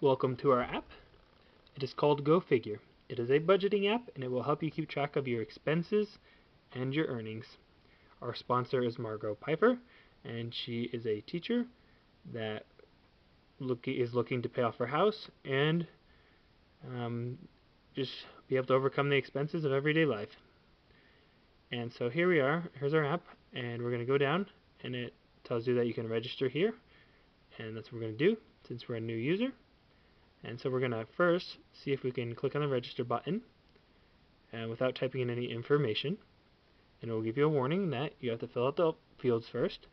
Welcome to our app. It is called Go Figure. It is a budgeting app and it will help you keep track of your expenses and your earnings. Our sponsor is Margot Piper, and she is a teacher that is looking to pay off her house and just be able to overcome the expenses of everyday life. And so here we are. Here's our app, and we're going to go down, and it tells you that you can register here, and that's what we're going to do since we're a new user. And so we're going to first see if we can click on the register button without typing in any information, and it will give you a warning that you have to fill out the fields first.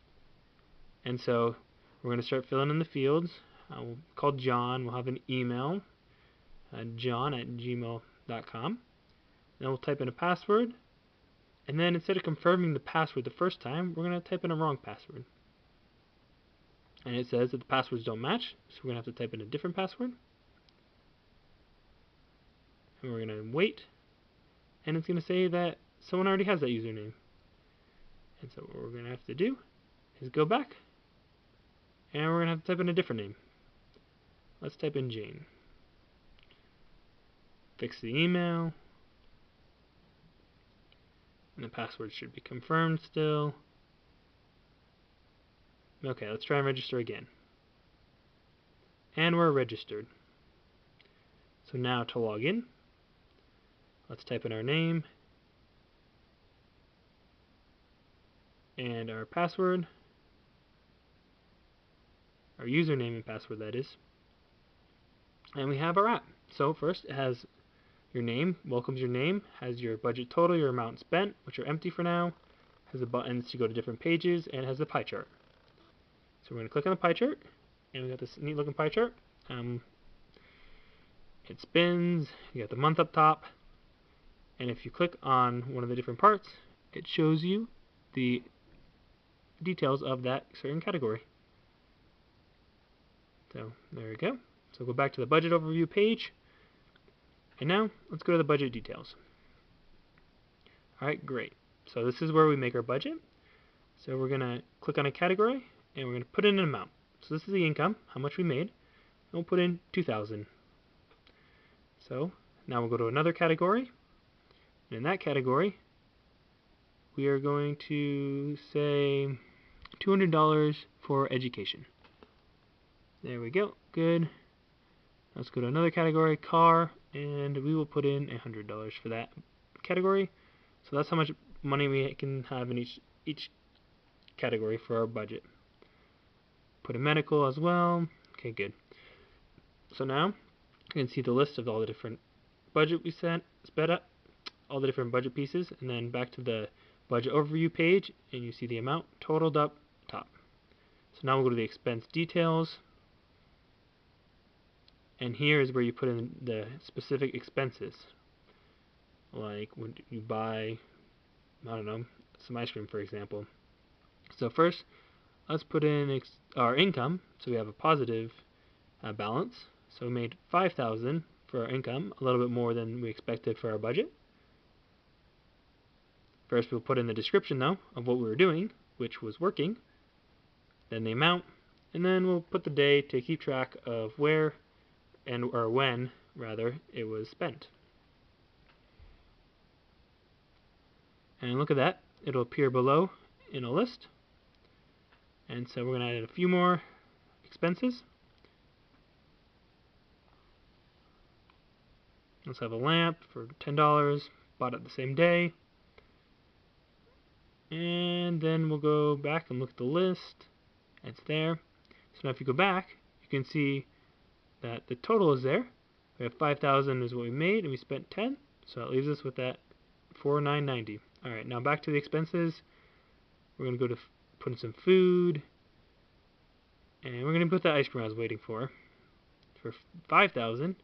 And so we're going to start filling in the fields. We'll call John. We'll have an email, john@gmail.com. Then we'll type in a password, and then instead of confirming the password the first time, we're going to type in a wrong password. And it says that the passwords don't match, so we're going to have to type in a different password. And we're going to wait, and it's going to say that someone already has that username. And so what we're going to have to do is go back, and we're going to have to type in a different name. Let's type in Jane. Fix the email, and the password should be confirmed still. Okay, let's try and register again. And we're registered. So now to log in, let's type in our name and our password, our username and password, that is. And we have our app. So first it has your name, welcomes your name, has your budget total, your amount spent, which are empty for now, has the buttons to go to different pages, and it has the pie chart. So we're going to click on the pie chart, and we got this neat looking pie chart. It spins, you got the month up top, and if you click on one of the different parts, it shows you the details of that certain category. So there we go. So go back to the budget overview page, and now let's go to the budget details. Alright, great. So this is where we make our budget. So we're going to click on a category, and we're going to put in an amount. So this is the income, how much we made, and we'll put in $2,000. So now we'll go to another category, and in that category we are going to say $200 for education. There we go, good. Let's go to another category, car, and we will put in $100 for that category. So that's how much money we can have in each category for our budget. Put in medical as well. Okay, good. So now you can see the list of all the different budget we sped up, all the different budget pieces, and then back to the budget overview page, and you see the amount totaled up top. So now we'll go to the expense details, and here is where you put in the specific expenses, like when you buy, I don't know, some ice cream, for example. So first, let's put in our income, so we have a positive balance. So we made $5,000 for our income, a little bit more than we expected for our budget. First we'll put in the description though of what we were doing, which was working, then the amount, and then we'll put the day to keep track of where or when rather it was spent. And look at that, it'll appear below in a list. And so we're going to add a few more expenses. Let's have a lamp for $10, bought it the same day. And then we'll go back and look at the list. It's there. So now if you go back, you can see that the total is there. We have $5,000 is what we made, and we spent $10. So that leaves us with that $4,990. Alright, now back to the expenses. We're going to go to put in some food. And we're going to put that ice cream I was waiting for $5,000.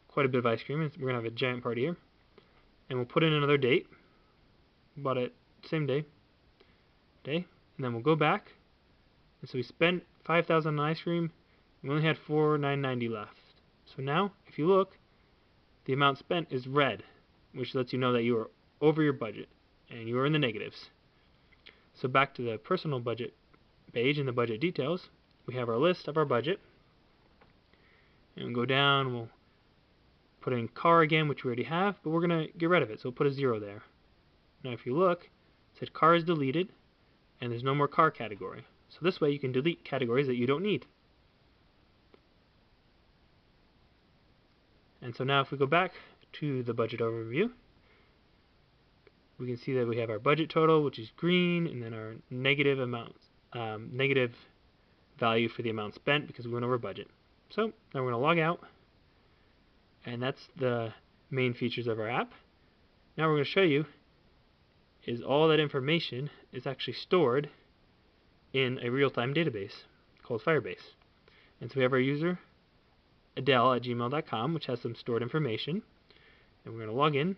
Quite a bit of ice cream. We're going to have a giant party here. And we'll put in another date. Bought it same day. And then we'll go back. And so we spent $5,000 on ice cream. We only had $4,990 left. So now, if you look, the amount spent is red, which lets you know that you are over your budget and you are in the negatives. So back to the personal budget page in the budget details, we have our list of our budget. And we'll go down, we'll put in car again, which we already have, but we're going to get rid of it, so we'll put a 0 there. Now if you look, it said car is deleted, and there's no more car category. So this way you can delete categories that you don't need. And so now if we go back to the budget overview, we can see that we have our budget total, which is green, and then our negative amounts, negative value for the amount spent because we went over budget. So now we're going to log out, and that's the main features of our app. Now we're going to show you is all that information is actually stored in a real-time database called Firebase. And so we have our user adele@gmail.com, which has some stored information, and we're going to log in,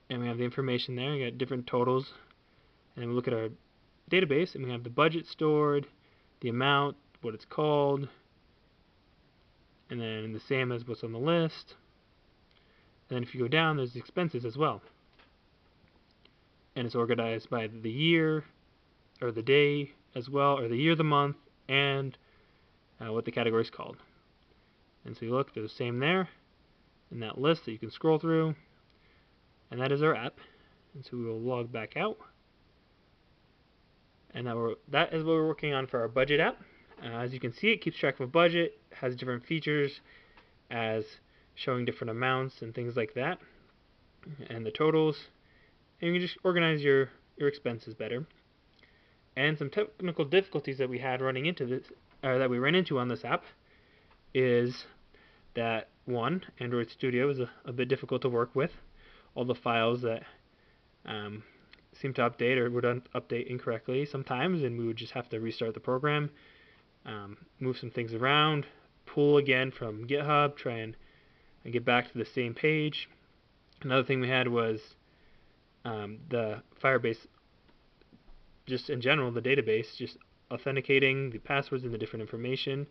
and we have the information there. We got different totals, and then we look at our database, and we have the budget stored, the amount, what it's called, and then the same as what's on the list. And then if you go down, there's the expenses as well, and it's organized by the year or the day as well, or the year, the month, and what the category is called. And so you look, they're the same there in that list that you can scroll through, and that is our app. And so we will log back out, and that is what we're working on for our budget app. As you can see, it keeps track of a budget, has different features as showing different amounts and things like that, and the totals, and you can just organize your expenses better. And some technical difficulties that we had running into this, or that we ran into on this app, is that one, Android Studio is a bit difficult to work with. All the files that seem to update or would update incorrectly sometimes, and we would just have to restart the program, move some things around, pull again from GitHub, try and get back to the same page. Another thing we had was the Firebase, just in general, the database, just authenticating the passwords and the different information.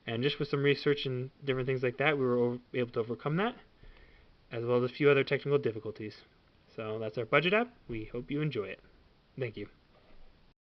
And just with some research and different things like that, we were able to overcome that, as well as a few other technical difficulties. So that's our budget app. We hope you enjoy it. Thank you.